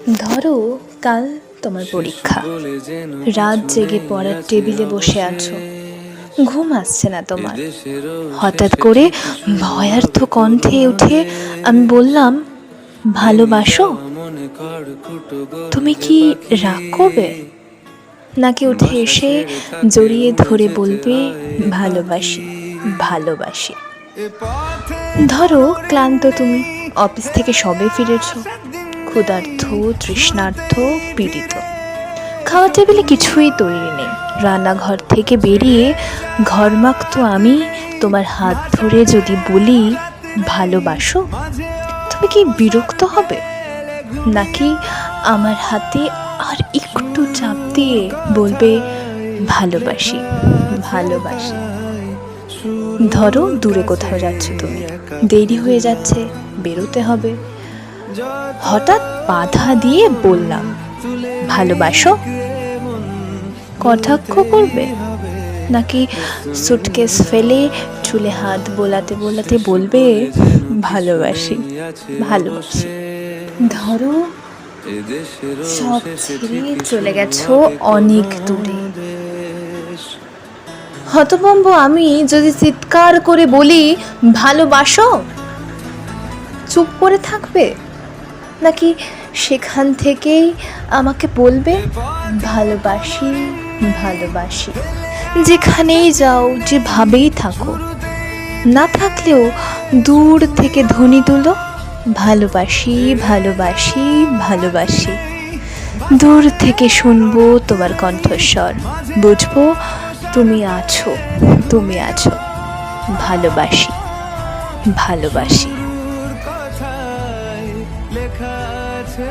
ধরো কাল তোমার পরীক্ষা, রাত জেগে পড়ার টেবিলে বসে আছো, ঘুম আসছে না তোমার। হঠাৎ করে ভয়ার্থ কণ্ঠে উঠে আমি বললাম, ভালোবাসো? তুমি কি রাগ করবে, নাকি উঠে এসে জড়িয়ে ধরে বলবে, ভালোবাসি ভালোবাসি? ধরো ক্লান্ত তুমি, অফিস থেকে সবে ফিরেছ, ক্ষুধার্ত, তৃষ্ণার্ত, পীড়িত। খাওয়ার টেবিলে কিছুই তৈরি নেই। রান্নাঘর থেকে বেরিয়ে ঘরমাক্ত আমি তোমার হাত ধরে যদি বলি, ভালোবাসো? তুমি কি বিরক্ত হবে, নাকি আমার হাতে আর একটু চাপ দিয়ে বলবে, ভালোবাসি ভালোবাসি? ধরো দূরে কোথাও যাচ্ছ তুমি, দেরি হয়ে যাচ্ছে, বেরোতে হবে। হঠাৎ বাধা দিয়ে বললাম, ভালোবাসো? কটাক্ষ করবে, নাকি সুটকেস ফেলে চুলে হাত বোলাতে বোলাতে বলবে, ভালোবাসি ভালোবাসি? ধরো সব ছেড়ে চলে গেছো অনেক দূরে। হতভম্ব আমি যদি চিৎকার করে বলি, ভালোবাসো? চুপ করে থাকবে, নাকি সেখান থেকেই আমাকে বলবে, ভালোবাসি ভালোবাসি? যেখানেই যাও, যেভাবেই থাকো, না থাকলেও দূর থেকে ধ্বনি তুলো, ভালোবাসি ভালোবাসি ভালোবাসি। দূর থেকে শুনবো তোমার কণ্ঠস্বর, বুঝবো তুমি আছো, তুমি আছো। ভালোবাসি ভালোবাসি। লেখা আছে